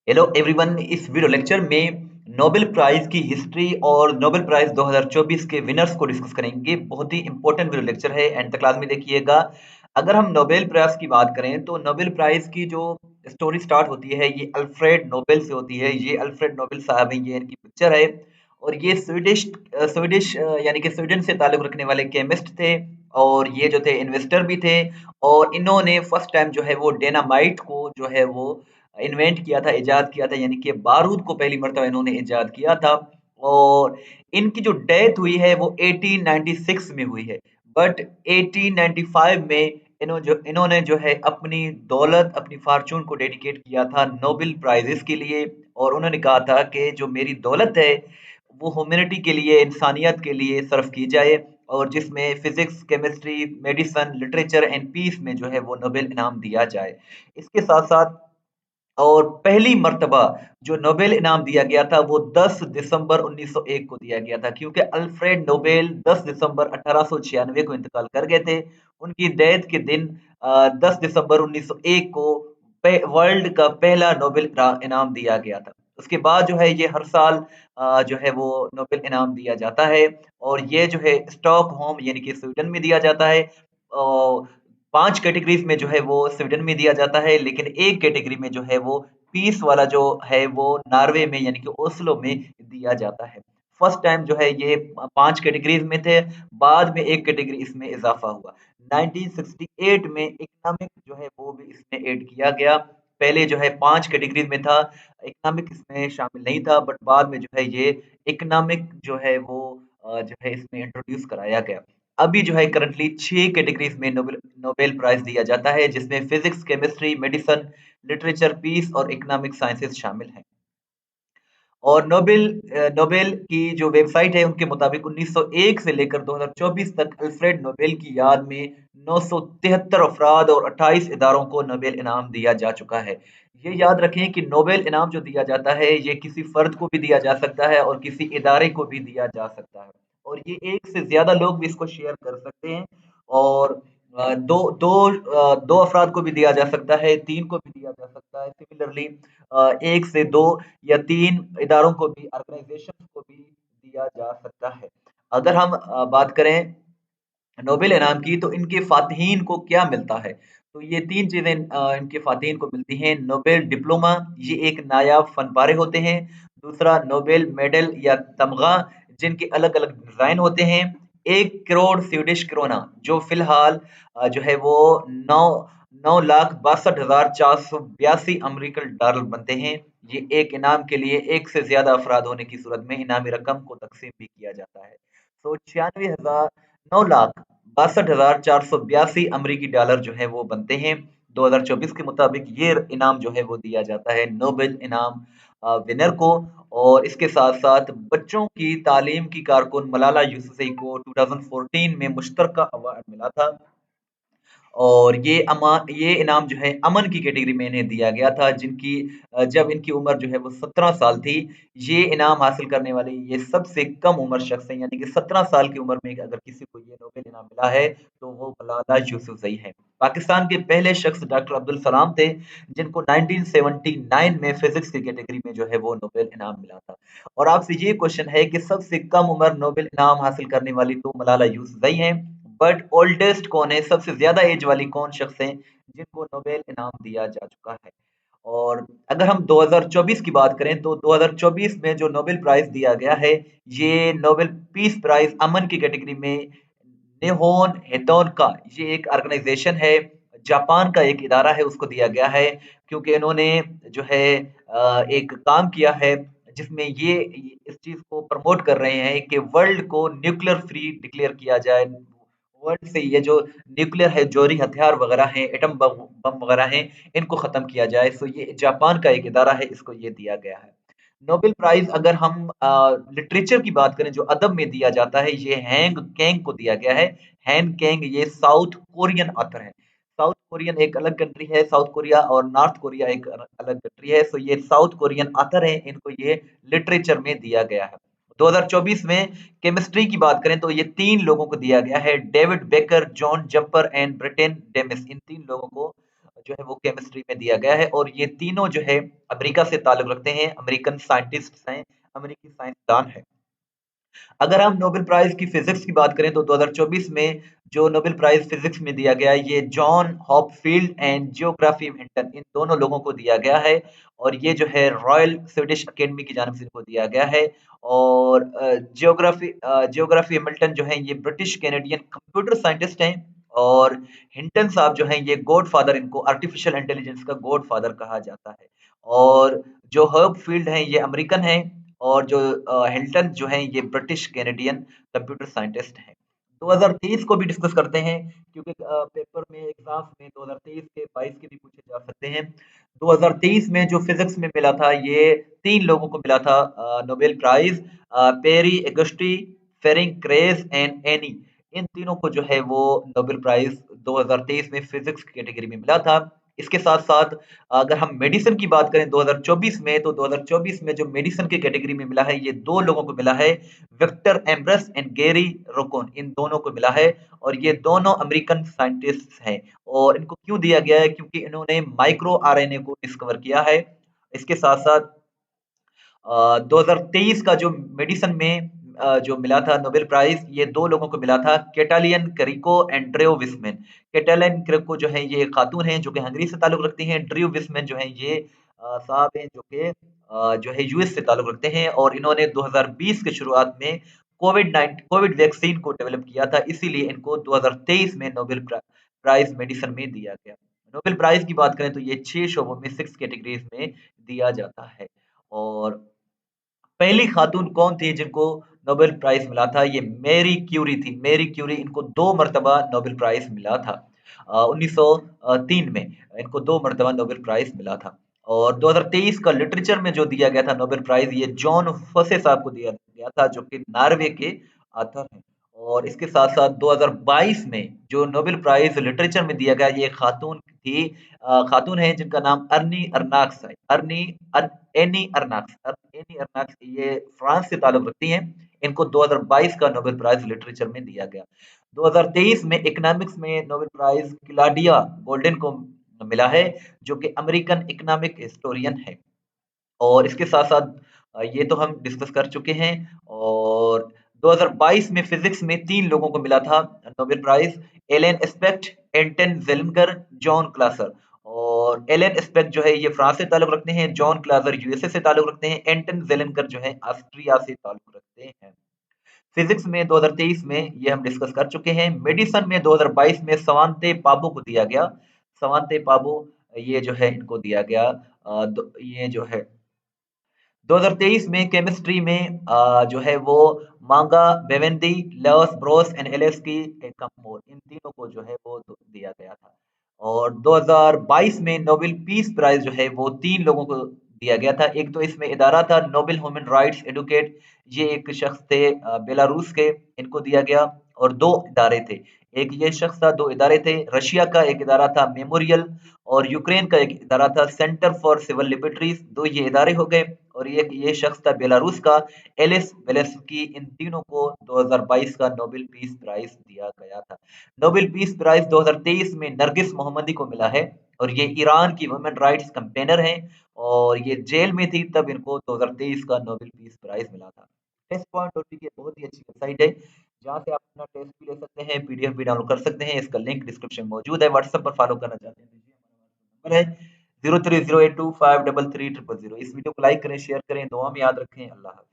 Hello everyone. इस video lecture में Nobel prize की हिस्ट्री और नोबेल प्राइज 2024 के विनर्स को डिस्कस करेंगे। बहुत ही इंपॉर्टेंट वीडियो लेक्चर है, एंड तक क्लास में देखिएगा। अगर हम नोबेल प्राइज की बात करें तो नोबेल प्राइज की जो स्टोरी स्टार्ट होती है ये अल्फ्रेड नोबेल से होती है। ये अल्फ्रेड नोबेल साहब हैं, ये इनकी पिक्चर है। और ये स्वीडिश स्वीडिश यानी कि स्वीडन से ताल्लुक रखने वाले केमिस्ट थे, और ये जो थे इन्वेस्टर भी थे। और इन्होंने फर्स्ट टाइम जो है वो डायनामाइट को जो है वो इन्वेंट किया था, इजाद किया था, यानी कि बारूद को पहली मर्तबा इन्होंने इजाद किया था। और इनकी जो डेथ हुई है वो 1896 में हुई है। बट 1895 में इन्होंने जो है अपनी दौलत, अपनी फॉर्चून को डेडिकेट किया था नोबेल प्राइजेस के लिए। और उन्होंने कहा था कि जो मेरी दौलत है वो ह्यूमैनिटी के लिए, इंसानियत के लिए सर्व की जाए, और जिसमें physics, chemistry, medicine, literature and peace में जो है वो नोबेल इनाम दिया जाए। इसके साथ साथ और पहली मर्तबा जो नोबेल इनाम दिया गया था वो 10 दिसंबर 1901 को दिया गया था, क्योंकि अल्फ्रेड नोबेल 10 दिसंबर 1896 को इंतकाल कर गए थे। उनकी डेथ के दिन 10 दिसंबर 1901 को वर्ल्ड का पहला नोबेल इनाम दिया गया था। उसके बाद जो है ये हर साल जो है वो नोबेल इनाम दिया जाता है। और ये जो है स्टॉकहोम यानी कि स्वीडन में दिया जाता है। और 5 कैटेगरीज़ में जो है वो स्वीडन में दिया जाता है, लेकिन एक कैटेगरी में जो है वो पीस वाला जो है वो नॉर्वे में यानी कि ओस्लो में दिया जाता है। फर्स्ट टाइम जो है ये 5 कैटेगरीज़ में थे, बाद में एक कैटेगरी इसमें इज़ाफ़ा हुआ। 1968 में इकोनॉमिक जो है वो भी इसमें ऐड किया गया। पहले जो है 5 कैटेगरीज़ में था, इकोनॉमिक इसमें शामिल नहीं था, बट बाद में जो है ये इकोनॉमिक जो है वो जो है इसमें इंट्रोड्यूस कराया गया। अभी जो है करंटली 6 कैटेगरीज में नोबेल नोबेल प्राइज दिया जाता है, जिसमें physics, chemistry, medicine, literature, peace और इकोनॉमिक साइंसेस शामिल हैं। और नोबेल की जो वेबसाइट है उनके मुताबिक 1901 से लेकर 2024 तक अल्फ्रेड नोबेल की याद में 973 अफराद और 28 इदारों को नोबेल इनाम दिया जा चुका है। ये याद रखें कि नोबेल इनाम जो दिया जाता है ये किसी फर्द को भी दिया जा सकता है और किसी इदारे को भी दिया जा सकता है। और ये एक से ज्यादा लोग भी इसको शेयर कर सकते हैं। और दो दो दो अफराद को भी दिया जा सकता है, तीन को भी दिया जा सकता है। सिमिलरली एक से दो या तीन इदारों को भी, ऑर्गेनाइजेशन को भी दिया जा सकता है। अगर हम बात करें नोबेल इनाम की तो इनके फातहीन को क्या मिलता है, तो ये तीन चीजें इनके फातहीन को मिलती हैं। नोबेल डिप्लोमा, ये एक नायाब फन पारे होते हैं। दूसरा नोबेल मेडल या तमगा, जिनके अलग अलग डिजाइन होते हैं। 1 करोड़ स्वीडिश क्रोना, जो फिलहाल जो है वो नौ 9,62,482 अमेरिकन डॉलर बनते हैं। ये एक इनाम के लिए एक से ज्यादा अफराद होने की सूरत में इनामी रकम को तकसीम भी किया जाता है। तो 96,000 9,62,482 अमेरिकी डॉलर जो है वो बनते हैं। 2024 के मुताबिक ये इनाम जो है वो दिया जाता है नोबेल इनाम विनर को। और इसके साथ साथ बच्चों की तालीम की कारकुन मलाला यूसुफजई को 2014 में मुश्तरका अवार्ड मिला था। और ये इनाम जो है अमन की कैटेगरी में इन्हें दिया गया था, जिनकी जब इनकी उम्र जो है वो 17 साल थी। ये इनाम हासिल करने वाले ये सबसे कम उम्र शख्स हैं, यानी कि 17 साल की उम्र में अगर किसी को ये नोबेल इनाम मिला है तो वो मलाला यूसुफजई है। पाकिस्तान के पहले शख्स डॉक्टर अब्दुल सलाम थे, जिनको 1979 में फिजिक्स की कैटेगरी में जो है वो नोबेल इनाम मिला था। और आपसे ये क्वेश्चन है कि सबसे कम उम्र नोबेल इनाम हासिल करने वाली तो मलाला यूसुफजई हैं, बट ओल्डेस्ट कौन है, सबसे ज्यादा एज वाली कौन शख्स हैं जिनको नोबेल इनाम दिया जा चुका है। और अगर हम 2024 की बात करें तो 2024 में जो नोबेल प्राइज दिया गया है ये नोबेल पीस प्राइज अमन की कैटेगरी में नेहोन हेतौन का, ये एक ऑर्गेनाइजेशन है, जापान का एक इदारा है, उसको दिया गया है। क्योंकि इन्होंने जो है एक काम किया है जिसमें ये इस चीज को प्रमोट कर रहे हैं कि वर्ल्ड को न्यूक्लियर फ्री डिक्लेयर किया जाए। वर्ल्ड से ये जो न्यूक्लियर है, जोहरी हथियार वगैरह हैं, एटम बम बम वगैरह हैं, इनको खत्म किया जाए। सो ये जापान का एक इदारा है, इसको ये दिया गया है। नोबेल प्राइज अगर हम लिटरेचर की बात करें जो अदब में दिया जाता है, ये हैंग कैंग को दिया गया है। हैंग कैंग ये साउथ कोरियन ऑथर है। साउथ कोरियन एक अलग कंट्री है, साउथ कोरिया, और नॉर्थ कोरिया एक अलग कंट्री है। सो ये साउथ कोरियन ऑथर है, इनको ये लिटरेचर में दिया गया है। 2024 में केमिस्ट्री की बात करें तो ये तीन लोगों को दिया गया है, David Baker, John Jumper and Britain Demis. इन तीन लोगों को जो है वो केमिस्ट्री में दिया गया है और ये तीनों जो है अमेरिका से ताल्लुक रखते हैं, अमेरिकन साइंटिस्ट हैं, अमेरिकी साइंसदान हैं। अगर हम नोबेल प्राइज की फिजिक्स की बात करें तो 2024 में जो नोबेल प्राइज फिजिक्स में दिया गया है, ये John Hopfield and Geoffrey Hinton, इन दोनों लोगों को दिया गया है और ये जो है रॉयल स्वीडिश अकेडमी की जानिब से इनको दिया गया है। और जियोग्राफी हिमिल्टन जो है ये ब्रिटिश कैनेडियन कंप्यूटर साइंटिस्ट हैं और हिंटन साहब जो हैं ये गॉड फादर, इनको आर्टिफिशियल इंटेलिजेंस का गॉड फादर कहा जाता है। और जो हॉपफील्ड हैं ये अमेरिकन हैं और जो हिल्टन जो हैं ये ब्रिटिश कैनेडियन कंप्यूटर साइंटिस्ट हैं। 2023 को भी डिस्कस करते हैं क्योंकि पेपर में एग्जाम्स में 2023 के 22 के भी पूछे जा सकते हैं। 2023 में जो फिजिक्स में मिला था ये 3 लोगों को मिला था Nobel prize, Pierre Agostini, Ferenc Krausz and Anne. इन तीनों को जो है वो नोबेल प्राइज 2023 में फिजिक्स की कैटेगरी में मिला था। इसके साथ साथ अगर हम मेडिसिन की बात करें 2024 में, तो 2024 में जो मेडिसिन की कैटेगरी में मिला है ये 2 लोगों को मिला है, विक्टर एम्ब्रस एंड गेरी रोकोन, इन दोनों को मिला है और ये दोनों अमेरिकन साइंटिस्ट हैं। और इनको क्यों दिया गया है? क्योंकि इन्होंने माइक्रो आरएनए को डिस्कवर किया है। इसके साथ साथ 2023 का जो मेडिसिन में जो मिला था नोबेल प्राइज, ये 2 लोगों को मिला था, कैटालियन करिको एंड ड्रेव विस्मैन। कैटालियन करिको जो है ये खातून हैं जो कि हंगरी से ताल्लुक रखती हैं, ड्रेव विस्मैन जो है ये साहब हैं जो कि जो है यूएस से ताल्लुक रखते हैं और इन्होंने 2020 के शुरुआत में कोविड वैक्सीन को डेवलप किया था, इसीलिए इनको 2023 में नोबेल प्राइज मेडिसिन में दिया गया। नोबेल प्राइज की बात करें तो ये 6 शोबों में 6 कैटेगरीज में दिया जाता है। और पहली खातून कौन थी जिनको नोबेल प्राइज मिला था? ये मैरी क्यूरी थी। मैरी क्यूरी, इनको 2 मर्तबा नोबेल प्राइज मिला था। 1903 में इनको 2 मर्तबा नोबेल प्राइज मिला था। और 2023 का लिटरेचर में जो दिया गया था नोबेल प्राइज, ये जॉन फसे साहब को दिया गया था जो कि नॉर्वे के ऑथर हैं। और इसके साथ साथ 2022 में जो नोबेल प्राइज लिटरेचर में दिया गया, ये खातून थी, खातून है जिनका नाम अर्नी अर्नाक्स है। एनी अर्नाक्स, एनी अर्नाक्स, ये फ्रांस से ताल्लुक रखती हैं। इनको 2022 का नोबेल प्राइज लिटरेचर में दिया गया। 2023 में इकोनॉमिक्स में नोबेल प्राइज क्लॉडिया गोल्डन को मिला है जो कि अमेरिकन इकोनॉमिक हिस्टोरियन है। और इसके साथ-साथ ये तो हम डिस्कस कर चुके हैं। और 2022 में फिजिक्स में 3 लोगों को मिला था नोबेल प्राइज, एलन एस्पेक्ट, एंटन जेलिंगर, जॉन क्लासर। और एलन एस्पेक्ट जो है ये फ्रांस से ताल्लुक रखते हैं, जॉन क्लासर यूएसए से ताल्लुक रखते हैं, एंटन जेलिंगर जो है ऑस्ट्रिया से ताल्लुक रखते हैं। फिजिक्स में 2023 में ये हम डिस्कस कर चुके हैं। मेडिसिन में 2022 में सवांते पाबो को दिया गया। सवांते पाबो ये जो है इनको दिया गया। ये जो है 2023 में केमिस्ट्री में जो है वो मांगा बेवेंदी, लॉस ब्रोस एंड एलएस की कंपोर, इन तीनों को जो है वो दिया गया था। और 2022 में नोबेल पीस प्राइज जो है वो 3 लोगों को दिया गया था। एक तो इसमें इदारा था नोबेल ह्यूमन राइट्स एडवोकेट, ये एक शख्स थे बेलारूस के, इनको दिया गया। और 2 इदारे थे, एक ये शख्स था, 2 इदारे थे, रशिया का एक इदारा था मेमोरियल और यूक्रेन का एक इदारा था सेंटर फॉर सिविल लिबर्टीज, 2 ये इदारे हो गए। और ये शख्स था बेलारूस का एलिस वेलेस्की, इन तीनों को 2022 का नोबेल पीस प्राइज दिया गया था। नोबेल पीस प्राइज 2023 में नरगिस मोहम्मदी को मिला है और ये ईरान की वुमेन राइट्स कैंपेनर हैं और ये जेल में थी तब इनको 2023 का नोबेल पीस प्राइज मिला था। टेस्ट पॉइंट और की बहुत ही अच्छी वेबसाइट है जहाँ से आप अपना टेस्ट भी ले सकते हैं, पीडीएफ भी डाउनलोड कर सकते हैं। इसका लिंक डिस्क्रिप्शन में मौजूद है। व्हाट्सएप पर फॉलो करना चाहते हैं तो नंबर है 0308253300। इस वीडियो को लाइक करें, शेयर करें, दुआ में याद रखें। अल्लाह हाफ़िज़।